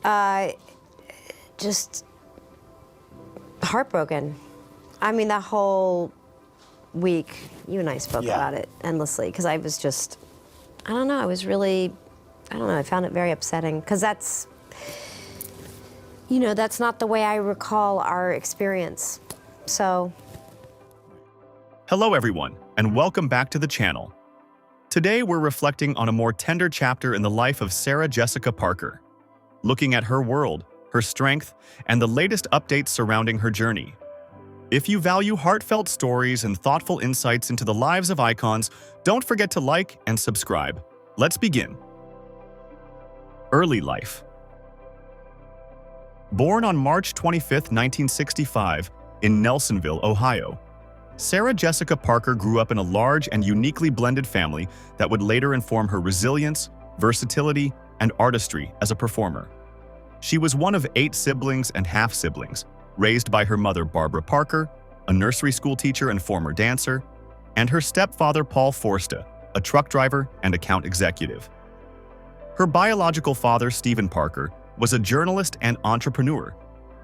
Uh, just heartbroken. I mean, that whole week, you and I spoke about it endlessly, because I was just, I don't know, I found it very upsetting, because that's, that's not the way I recall our experience, so. Hello everyone, and welcome back to the channel. Today we're reflecting on a more tender chapter in the life of Sarah Jessica Parker, looking at her world, her strength, and the latest updates surrounding her journey. If you value heartfelt stories and thoughtful insights into the lives of icons, don't forget to like and subscribe. Let's begin. Early life. Born on March 25, 1965, in Nelsonville, Ohio, Sarah Jessica Parker grew up in a large and uniquely blended family that would later inform her resilience, versatility, and artistry as a performer. She was one of 8 siblings and half-siblings, raised by her mother Barbara Parker, a nursery school teacher and former dancer, and her stepfather Paul Forsta, a truck driver and account executive. Her biological father, Stephen Parker, was a journalist and entrepreneur,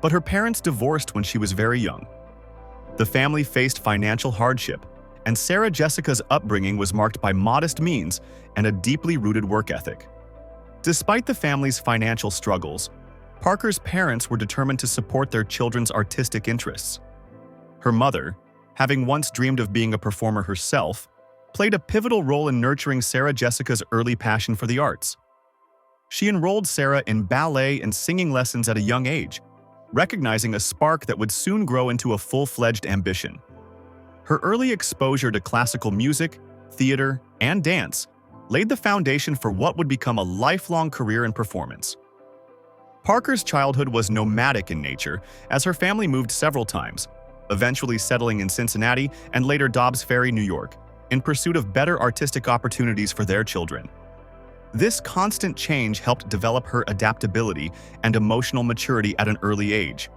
but her parents divorced when she was very young. The family faced financial hardship, and Sarah Jessica's upbringing was marked by modest means and a deeply rooted work ethic. Despite the family's financial struggles, Parker's parents were determined to support their children's artistic interests. Her mother, having once dreamed of being a performer herself, played a pivotal role in nurturing Sarah Jessica's early passion for the arts. She enrolled Sarah in ballet and singing lessons at a young age, recognizing a spark that would soon grow into a full-fledged ambition. Her early exposure to classical music, theater, and dance laid the foundation for what would become a lifelong career in performance. Parker's childhood was nomadic in nature, as her family moved several times, eventually settling in Cincinnati and later Dobbs Ferry, New York, in pursuit of better artistic opportunities for their children. This constant change helped develop her adaptability and emotional maturity at an early age.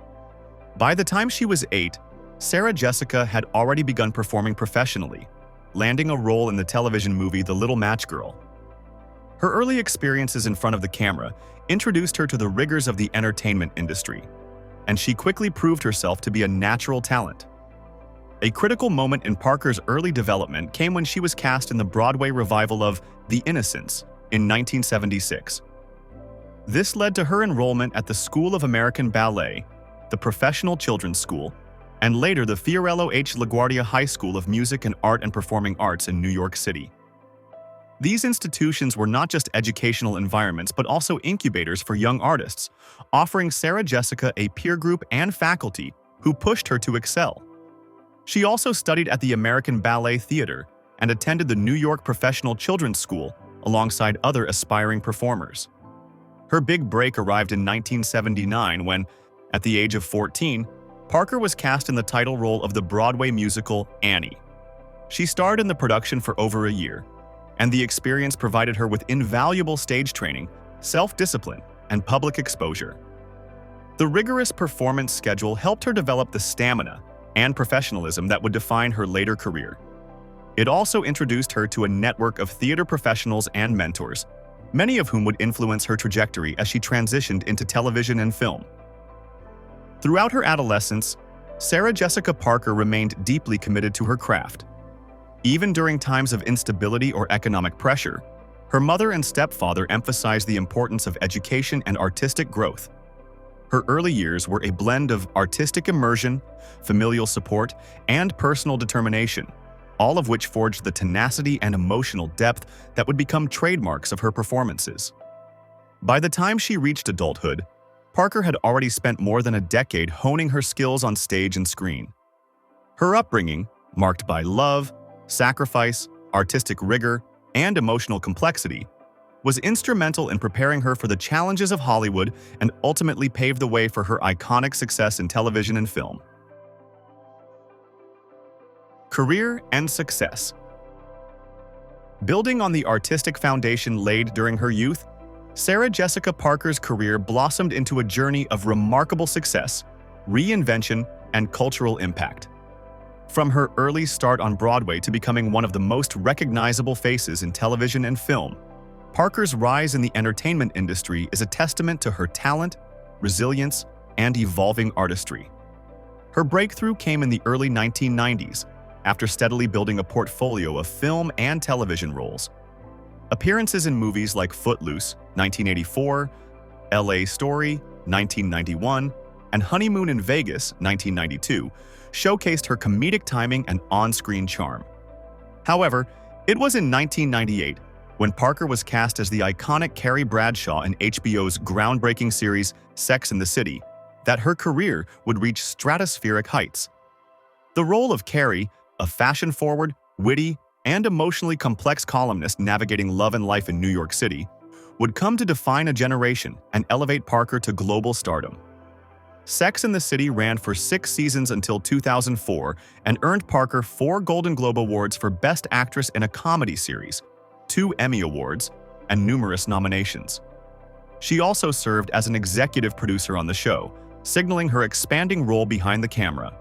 By the time she was 8, Sarah Jessica had already begun performing professionally, landing a role in the television movie The Little Match Girl. Her early experiences in front of the camera introduced her to the rigors of the entertainment industry, and she quickly proved herself to be a natural talent. A critical moment in Parker's early development came when she was cast in the Broadway revival of The Innocents in 1976. This led to her enrollment at the School of American Ballet, the Professional Children's School, and later the Fiorello H. LaGuardia High School of Music and Art and Performing Arts in New York City. These institutions were not just educational environments but also incubators for young artists, offering Sarah Jessica a peer group and faculty who pushed her to excel. She also studied at the American Ballet Theater and attended the New York Professional Children's School alongside other aspiring performers. Her big break arrived in 1979 when, at the age of 14, Parker was cast in the title role of the Broadway musical Annie. She starred in the production for over a year, and the experience provided her with invaluable stage training, self-discipline, and public exposure. The rigorous performance schedule helped her develop the stamina and professionalism that would define her later career. It also introduced her to a network of theater professionals and mentors, many of whom would influence her trajectory as she transitioned into television and film. Throughout her adolescence, Sarah Jessica Parker remained deeply committed to her craft. Even during times of instability or economic pressure, her mother and stepfather emphasized the importance of education and artistic growth. Her early years were a blend of artistic immersion, familial support, and personal determination, all of which forged the tenacity and emotional depth that would become trademarks of her performances. By the time she reached adulthood, Parker had already spent more than a decade honing her skills on stage and screen. Her upbringing, marked by love, sacrifice, artistic rigor, and emotional complexity, was instrumental in preparing her for the challenges of Hollywood and ultimately paved the way for her iconic success in television and film. Career and success. Building on the artistic foundation laid during her youth, Sarah Jessica Parker's career blossomed into a journey of remarkable success, reinvention, and cultural impact. From her early start on Broadway to becoming one of the most recognizable faces in television and film, Parker's rise in the entertainment industry is a testament to her talent, resilience, and evolving artistry. Her breakthrough came in the early 1990s, after steadily building a portfolio of film and television roles. Appearances in movies like Footloose, 1984, LA Story, 1991, and Honeymoon in Vegas, 1992, showcased her comedic timing and on-screen charm. However, it was in 1998, when Parker was cast as the iconic Carrie Bradshaw in HBO's groundbreaking series Sex and the City, that her career would reach stratospheric heights. The role of Carrie, a fashion-forward, witty, and emotionally complex columnist navigating love and life in New York City, would come to define a generation and elevate Parker to global stardom. Sex and the City ran for 6 seasons until 2004 and earned Parker 4 Golden Globe Awards for Best Actress in a Comedy Series, 2 Emmy Awards, and numerous nominations. She also served as an executive producer on the show, signaling her expanding role behind the camera.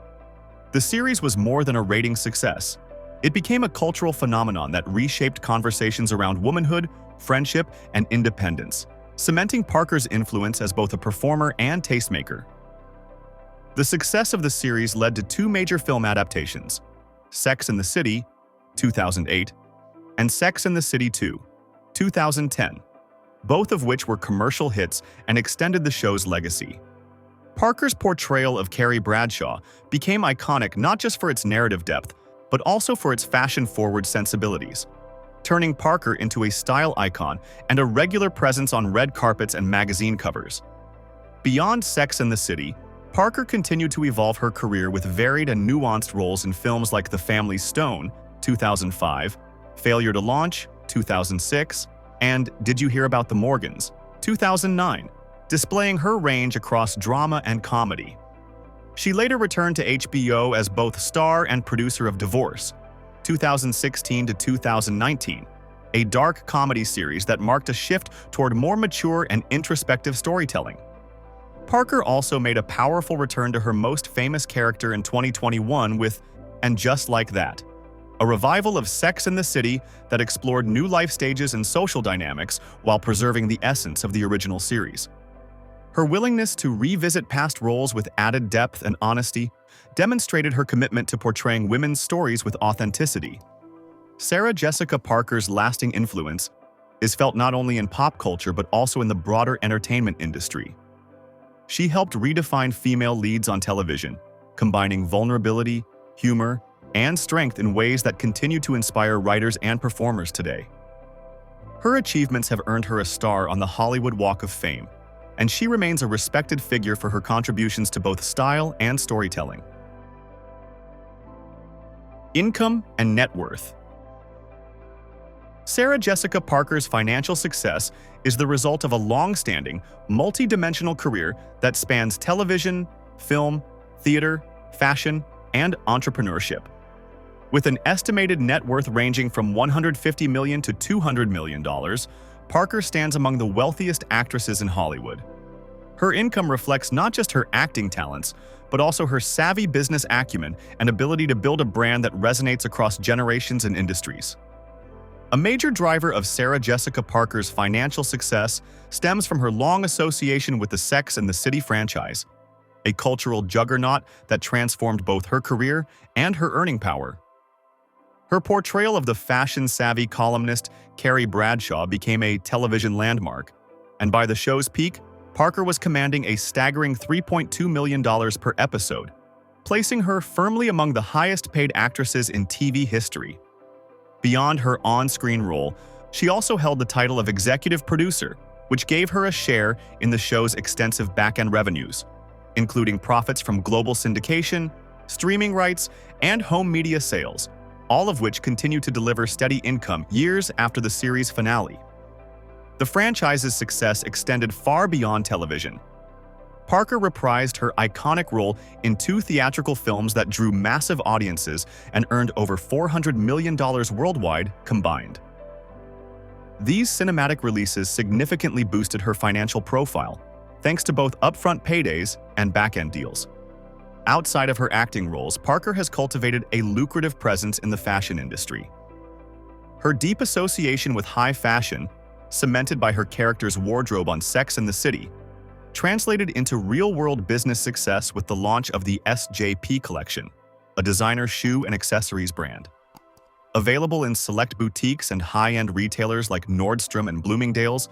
The series was more than a ratings success. It became a cultural phenomenon that reshaped conversations around womanhood, friendship, and independence, cementing Parker's influence as both a performer and tastemaker. The success of the series led to 2 major film adaptations, Sex and the City, 2008, and Sex and the City 2, 2010, both of which were commercial hits and extended the show's legacy. Parker's portrayal of Carrie Bradshaw became iconic not just for its narrative depth, but also for its fashion-forward sensibilities, turning Parker into a style icon and a regular presence on red carpets and magazine covers. Beyond Sex and the City, Parker continued to evolve her career with varied and nuanced roles in films like The Family Stone, 2005, Failure to Launch, 2006, and Did You Hear About the Morgans, 2009, displaying her range across drama and comedy. She later returned to HBO as both star and producer of Divorce, 2016 to 2019, a dark comedy series that marked a shift toward more mature and introspective storytelling. Parker also made a powerful return to her most famous character in 2021 with And Just Like That, a revival of Sex and the City that explored new life stages and social dynamics while preserving the essence of the original series. Her willingness to revisit past roles with added depth and honesty demonstrated her commitment to portraying women's stories with authenticity. Sarah Jessica Parker's lasting influence is felt not only in pop culture but also in the broader entertainment industry. She helped redefine female leads on television, combining vulnerability, humor, and strength in ways that continue to inspire writers and performers today. Her achievements have earned her a star on the Hollywood Walk of Fame, and she remains a respected figure for her contributions to both style and storytelling. Income and net worth. Sarah Jessica Parker's financial success is the result of a long-standing, multi-dimensional career that spans television, film, theater, fashion, and entrepreneurship. With an estimated net worth ranging from $150 million to $200 million, Parker stands among the wealthiest actresses in Hollywood. Her income reflects not just her acting talents, but also her savvy business acumen and ability to build a brand that resonates across generations and industries. A major driver of Sarah Jessica Parker's financial success stems from her long association with the Sex and the City franchise, a cultural juggernaut that transformed both her career and her earning power. Her portrayal of the fashion-savvy columnist Carrie Bradshaw became a television landmark, and by the show's peak, Parker was commanding a staggering $3.2 million per episode, placing her firmly among the highest-paid actresses in TV history. Beyond her on-screen role, she also held the title of executive producer, which gave her a share in the show's extensive back-end revenues, including profits from global syndication, streaming rights, and home media sales, all of which continue to deliver steady income years after the series' finale. The franchise's success extended far beyond television. Parker reprised her iconic role in 2 theatrical films that drew massive audiences and earned over $400 million worldwide combined. These cinematic releases significantly boosted her financial profile, thanks to both upfront paydays and back-end deals. Outside of her acting roles, Parker has cultivated a lucrative presence in the fashion industry. Her deep association with high fashion, cemented by her character's wardrobe on Sex and the City, translated into real-world business success with the launch of the SJP collection, a designer shoe and accessories brand. Available in select boutiques and high-end retailers like Nordstrom and Bloomingdale's,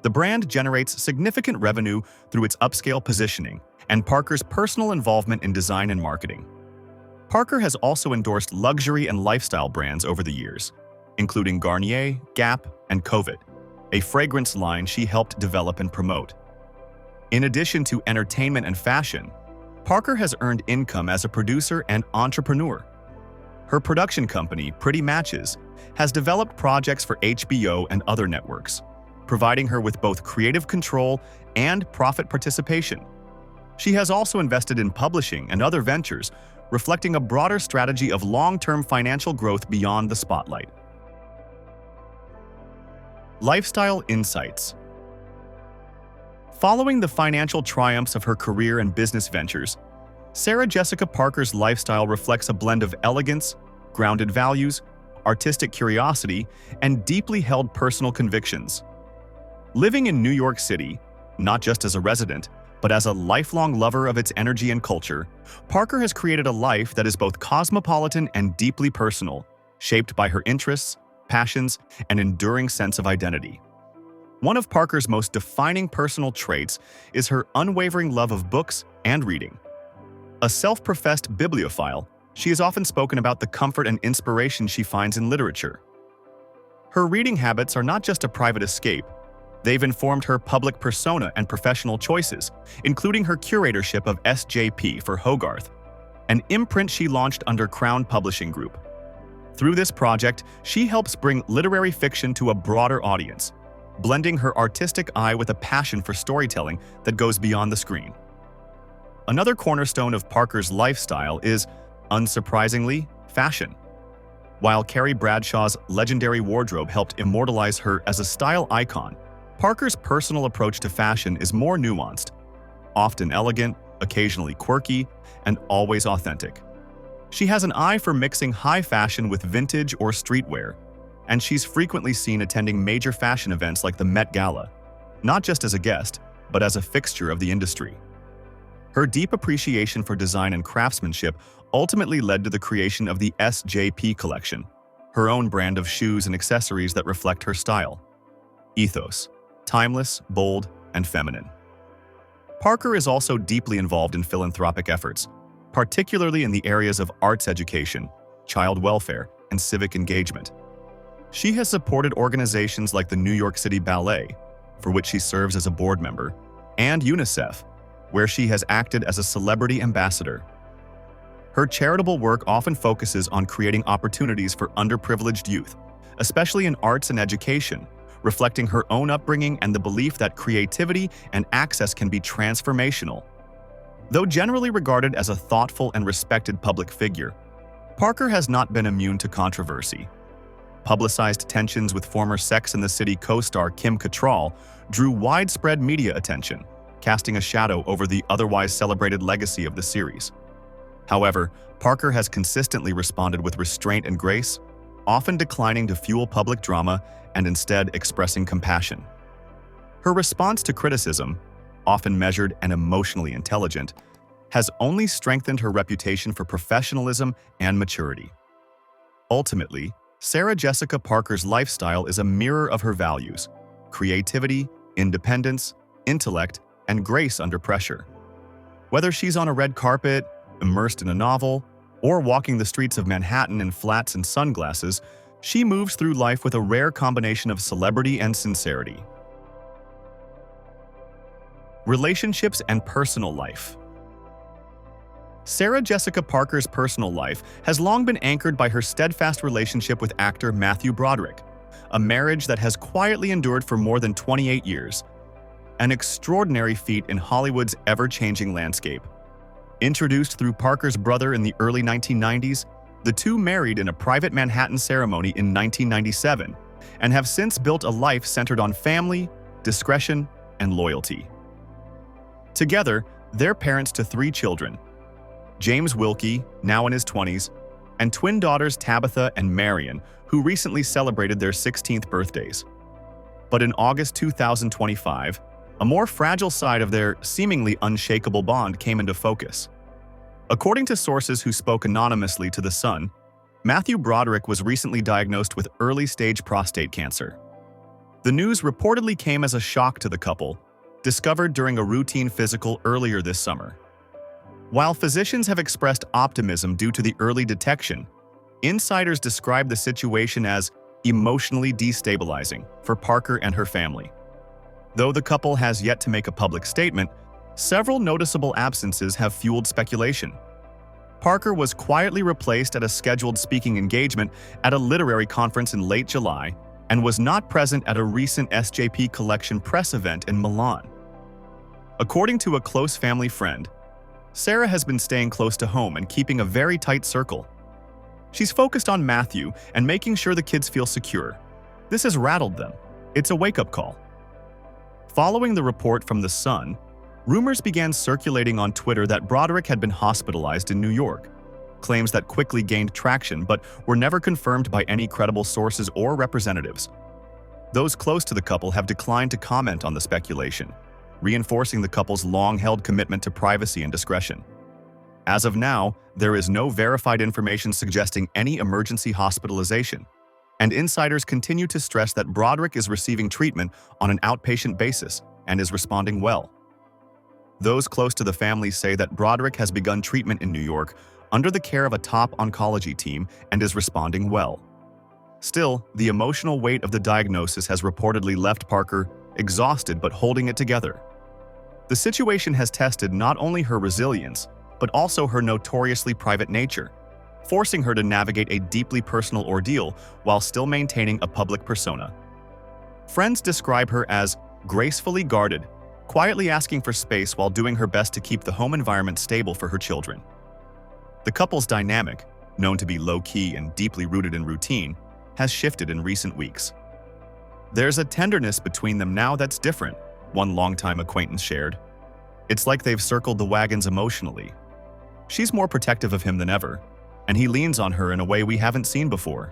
the brand generates significant revenue through its upscale positioning and Parker's personal involvement in design and marketing. Parker has also endorsed luxury and lifestyle brands over the years, including Garnier, Gap, and Covet, a fragrance line she helped develop and promote. In addition to entertainment and fashion, Parker has earned income as a producer and entrepreneur. Her production company, Pretty Matches, has developed projects for HBO and other networks, providing her with both creative control and profit participation. She has also invested in publishing and other ventures, reflecting a broader strategy of long-term financial growth beyond the spotlight. Lifestyle insights. Following the financial triumphs of her career and business ventures, Sarah Jessica Parker's lifestyle reflects a blend of elegance, grounded values, artistic curiosity, and deeply held personal convictions. Living in New York City, not just as a resident, but as a lifelong lover of its energy and culture, Parker has created a life that is both cosmopolitan and deeply personal, shaped by her interests, passions, and enduring sense of identity. One of Parker's most defining personal traits is her unwavering love of books and reading. A self-professed bibliophile, she has often spoken about the comfort and inspiration she finds in literature. Her reading habits are not just a private escape. They've informed her public persona and professional choices, including her curatorship of SJP for Hogarth, an imprint she launched under Crown Publishing Group. Through this project, she helps bring literary fiction to a broader audience, blending her artistic eye with a passion for storytelling that goes beyond the screen. Another cornerstone of Parker's lifestyle is, unsurprisingly, fashion. While Carrie Bradshaw's legendary wardrobe helped immortalize her as a style icon, Parker's personal approach to fashion is more nuanced, often elegant, occasionally quirky, and always authentic. She has an eye for mixing high fashion with vintage or streetwear, and she's frequently seen attending major fashion events like the Met Gala, not just as a guest, but as a fixture of the industry. Her deep appreciation for design and craftsmanship ultimately led to the creation of the SJP collection, her own brand of shoes and accessories that reflect her style. Ethos: timeless, bold, and feminine. Parker is also deeply involved in philanthropic efforts, particularly in the areas of arts education, child welfare, and civic engagement. She has supported organizations like the New York City Ballet, for which she serves as a board member, and UNICEF, where she has acted as a celebrity ambassador. Her charitable work often focuses on creating opportunities for underprivileged youth, especially in arts and education, reflecting her own upbringing and the belief that creativity and access can be transformational. Though generally regarded as a thoughtful and respected public figure, Parker has not been immune to controversy. Publicized tensions with former Sex and the City co-star Kim Cattrall drew widespread media attention, casting a shadow over the otherwise celebrated legacy of the series. However, Parker has consistently responded with restraint and grace, often declining to fuel public drama and instead expressing compassion. Her response to criticism, often measured and emotionally intelligent, has only strengthened her reputation for professionalism and maturity. Ultimately, Sarah Jessica Parker's lifestyle is a mirror of her values: creativity, independence, intellect, and grace under pressure. Whether she's on a red carpet, immersed in a novel, or walking the streets of Manhattan in flats and sunglasses, she moves through life with a rare combination of celebrity and sincerity. Relationships and personal life. Sarah Jessica Parker's personal life has long been anchored by her steadfast relationship with actor Matthew Broderick, a marriage that has quietly endured for more than 28 years, an extraordinary feat in Hollywood's ever-changing landscape. Introduced through Parker's brother in the early 1990s, the two married in a private Manhattan ceremony in 1997 and have since built a life centered on family, discretion, and loyalty. Together, they're parents to 3 children: James Wilkie, now in his 20s, and twin daughters Tabitha and Marion, who recently celebrated their 16th birthdays. But in August 2025, a more fragile side of their seemingly unshakable bond came into focus. According to sources who spoke anonymously to The Sun, Matthew Broderick was recently diagnosed with early-stage prostate cancer. The news reportedly came as a shock to the couple, discovered during a routine physical earlier this summer. While physicians have expressed optimism due to the early detection, insiders describe the situation as emotionally destabilizing for Parker and her family. Though the couple has yet to make a public statement, several noticeable absences have fueled speculation. Parker was quietly replaced at a scheduled speaking engagement at a literary conference in late July and was not present at a recent SJP Collection press event in Milan. According to a close family friend, Sarah has been staying close to home and keeping a very tight circle. She's focused on Matthew and making sure the kids feel secure. This has rattled them. It's a wake-up call. Following the report from The Sun, rumors began circulating on Twitter that Broderick had been hospitalized in New York. Claims that quickly gained traction but were never confirmed by any credible sources or representatives. Those close to the couple have declined to comment on the speculation, reinforcing the couple's long-held commitment to privacy and discretion. As of now, there is no verified information suggesting any emergency hospitalization, and insiders continue to stress that Broderick is receiving treatment on an outpatient basis and is responding well. Those close to the family say that Broderick has begun treatment in New York under the care of a top oncology team and is responding well. Still, the emotional weight of the diagnosis has reportedly left Parker exhausted but holding it together. The situation has tested not only her resilience, but also her notoriously private nature, forcing her to navigate a deeply personal ordeal while still maintaining a public persona. Friends describe her as gracefully guarded, quietly asking for space while doing her best to keep the home environment stable for her children. The couple's dynamic, known to be low-key and deeply rooted in routine, has shifted in recent weeks. There's a tenderness between them now that's different, one longtime acquaintance shared. It's like they've circled the wagons emotionally. She's more protective of him than ever, and he leans on her in a way we haven't seen before.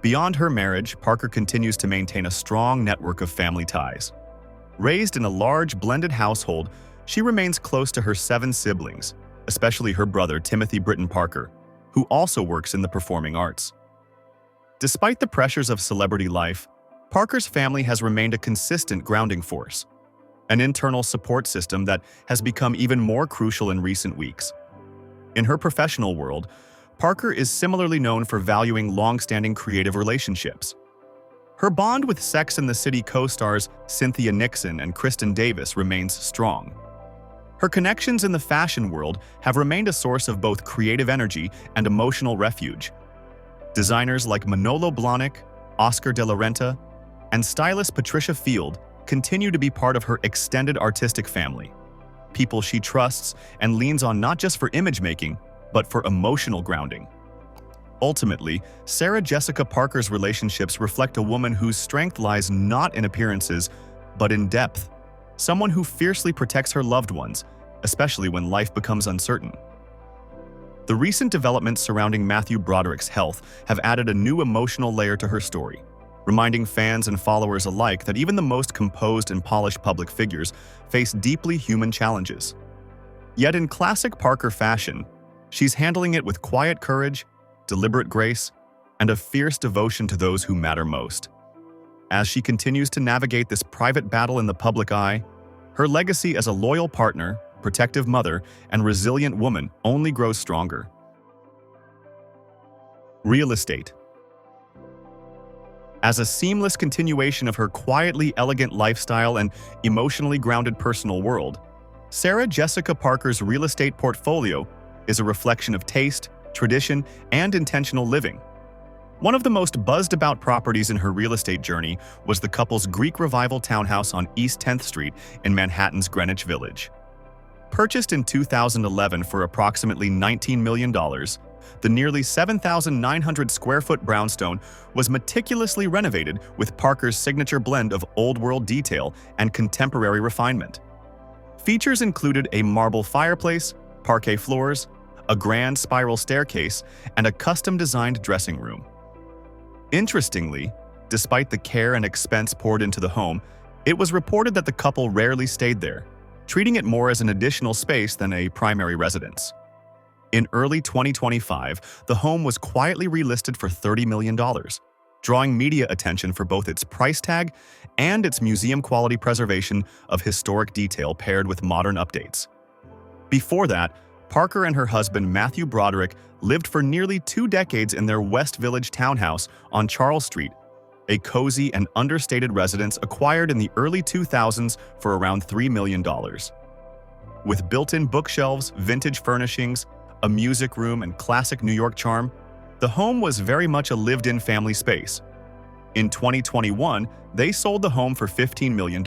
Beyond her marriage, Parker continues to maintain a strong network of family ties. Raised in a large, blended household, she remains close to her 7 siblings, especially her brother Timothy Britton Parker, who also works in the performing arts. Despite the pressures of celebrity life, Parker's family has remained a consistent grounding force, an internal support system that has become even more crucial in recent weeks. In her professional world, Parker is similarly known for valuing long-standing creative relationships. Her bond with Sex and the City co-stars Cynthia Nixon and Kristen Davis remains strong. Her connections in the fashion world have remained a source of both creative energy and emotional refuge. Designers like Manolo Blahnik, Oscar de la Renta, and stylist Patricia Field continue to be part of her extended artistic family, people she trusts and leans on not just for image-making, but for emotional grounding. Ultimately, Sarah Jessica Parker's relationships reflect a woman whose strength lies not in appearances, but in depth, someone who fiercely protects her loved ones, especially when life becomes uncertain. The recent developments surrounding Matthew Broderick's health have added a new emotional layer to her story, reminding fans and followers alike that even the most composed and polished public figures face deeply human challenges. Yet in classic Parker fashion, she's handling it with quiet courage, deliberate grace, and a fierce devotion to those who matter most. As she continues to navigate this private battle in the public eye, her legacy as a loyal partner, protective mother, and resilient woman only grows stronger. Real estate. As a seamless continuation of her quietly elegant lifestyle and emotionally grounded personal world, Sarah Jessica Parker's real estate portfolio is a reflection of taste, tradition, and intentional living. One of the most buzzed-about properties in her real estate journey was the couple's Greek Revival townhouse on East 10th Street in Manhattan's Greenwich Village. Purchased in 2011 for approximately $19 million, the nearly 7,900 square foot brownstone was meticulously renovated with Parker's signature blend of old-world detail and contemporary refinement. Features included a marble fireplace, parquet floors, a grand spiral staircase, and a custom-designed dressing room. Interestingly, Despite the care and expense poured into the home, it was reported that the couple rarely stayed there, treating it more as an additional space than a primary residence. In early 2025, the home was quietly relisted for $30 million, drawing media attention for both its price tag and its museum-quality preservation of historic detail paired with modern updates. Before that, Parker and her husband Matthew Broderick lived for nearly 2 decades in their West Village townhouse on Charles Street, a cozy and understated residence acquired in the early 2000s for around $3 million. With built-in bookshelves, vintage furnishings, a music room, and classic New York charm, the home was very much a lived-in family space. In 2021, they sold the home for $15 million,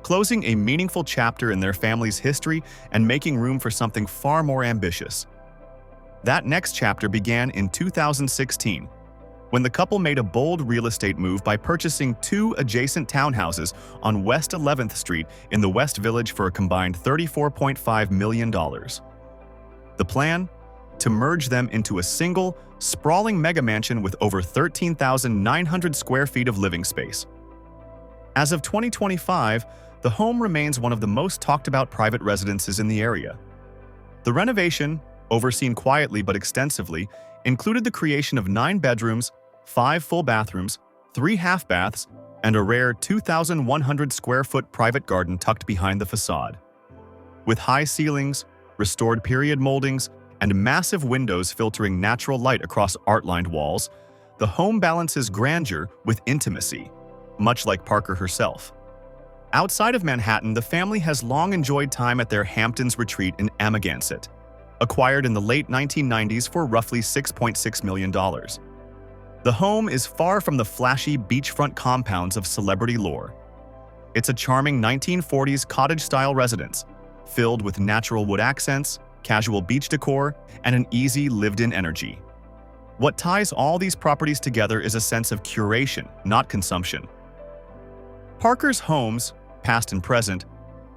closing a meaningful chapter in their family's history and making room for something far more ambitious. That next chapter began in 2016, when the couple made a bold real estate move by purchasing 2 adjacent townhouses on West 11th Street in the West Village for a combined $34.5 million. The plan? To merge them into a single, sprawling mega-mansion with over 13,900 square feet of living space. As of 2025, the home remains one of the most talked-about private residences in the area. The renovation, overseen quietly but extensively, included the creation of 9 bedrooms, 5 full bathrooms, 3 half baths, and a rare 2,100 square foot private garden tucked behind the facade. With high ceilings, restored period moldings, and massive windows filtering natural light across art-lined walls, the home balances grandeur with intimacy, much like Parker herself. Outside of Manhattan, the family has long enjoyed time at their Hamptons retreat in Amagansett, acquired in the late 1990s for roughly $6.6 million. The home is far from the flashy beachfront compounds of celebrity lore. It's a charming 1940s cottage-style residence, filled with natural wood accents, casual beach decor, and an easy lived-in energy. What ties all these properties together is a sense of curation, not consumption. Parker's homes, past and present,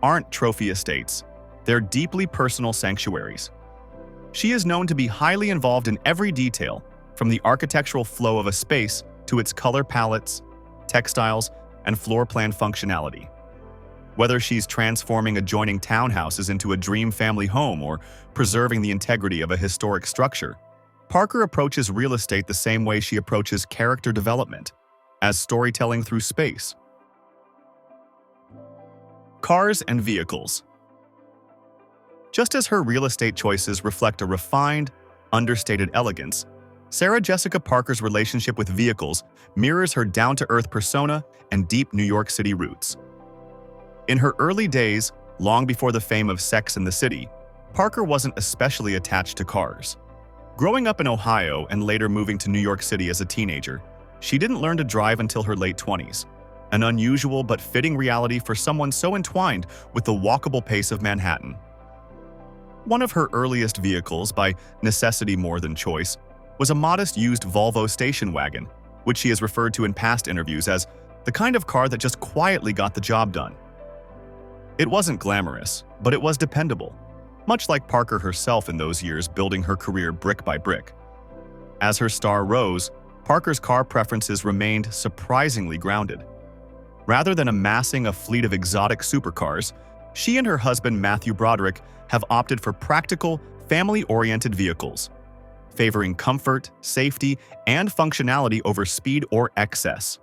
aren't trophy estates. They're deeply personal sanctuaries. She is known to be highly involved in every detail, from the architectural flow of a space to its color palettes, textiles, and floor plan functionality. Whether she's transforming adjoining townhouses into a dream family home or preserving the integrity of a historic structure, Parker approaches real estate the same way she approaches character development, as storytelling through space. Cars and vehicles. Just as her real estate choices reflect a refined, understated elegance, Sarah Jessica Parker's relationship with vehicles mirrors her down-to-earth persona and deep New York City roots. In her early days, long before the fame of Sex and the City, Parker wasn't especially attached to cars. Growing up in Ohio and later moving to New York City as a teenager, she didn't learn to drive until her late 20s, an unusual but fitting reality for someone so entwined with the walkable pace of Manhattan. One of her earliest vehicles, by necessity more than choice, was a modest used Volvo station wagon, which she has referred to in past interviews as the kind of car that just quietly got the job done. It wasn't glamorous, but it was dependable, much like Parker herself in those years building her career brick by brick. As her star rose, Parker's car preferences remained surprisingly grounded. Rather than amassing a fleet of exotic supercars, she and her husband Matthew Broderick have opted for practical, family-oriented vehicles, favoring comfort, safety, and functionality over speed or excess.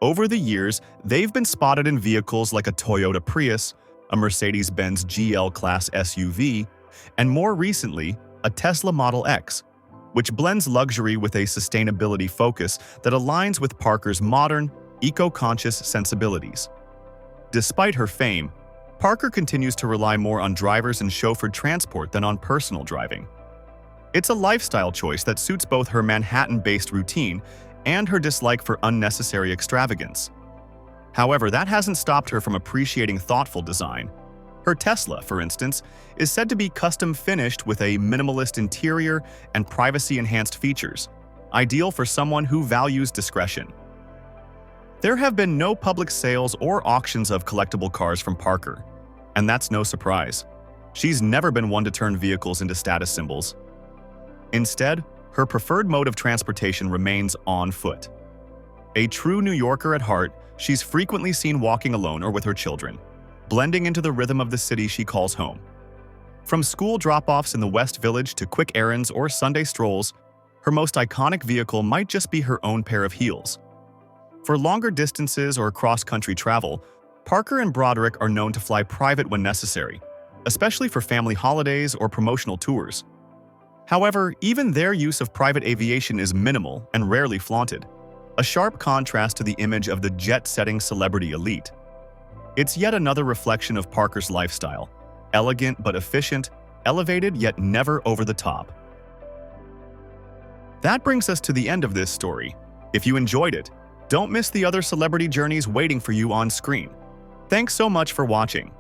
Over the years, they've been spotted in vehicles like a Toyota Prius, a Mercedes-Benz GL-Class SUV, and more recently, a Tesla Model X, which blends luxury with a sustainability focus that aligns with Parker's modern, eco-conscious sensibilities. Despite her fame, Parker continues to rely more on drivers and chauffeured transport than on personal driving. It's a lifestyle choice that suits both her Manhattan-based routine and her dislike for unnecessary extravagance. However, that hasn't stopped her from appreciating thoughtful design. Her Tesla, for instance, is said to be custom-finished with a minimalist interior and privacy-enhanced features, ideal for someone who values discretion. There have been no public sales or auctions of collectible cars from Parker, and that's no surprise. She's never been one to turn vehicles into status symbols. Instead, her preferred mode of transportation remains on foot. A true New Yorker at heart, she's frequently seen walking alone or with her children, blending into the rhythm of the city she calls home. From school drop-offs in the West Village to quick errands or Sunday strolls, her most iconic vehicle might just be her own pair of heels. For longer distances or cross-country travel, Parker and Broderick are known to fly private when necessary, especially for family holidays or promotional tours. However, even their use of private aviation is minimal and rarely flaunted, a sharp contrast to the image of the jet-setting celebrity elite. It's yet another reflection of Parker's lifestyle, elegant but efficient, elevated yet never over the top. That brings us to the end of this story. If you enjoyed it, don't miss the other celebrity journeys waiting for you on screen. Thanks so much for watching.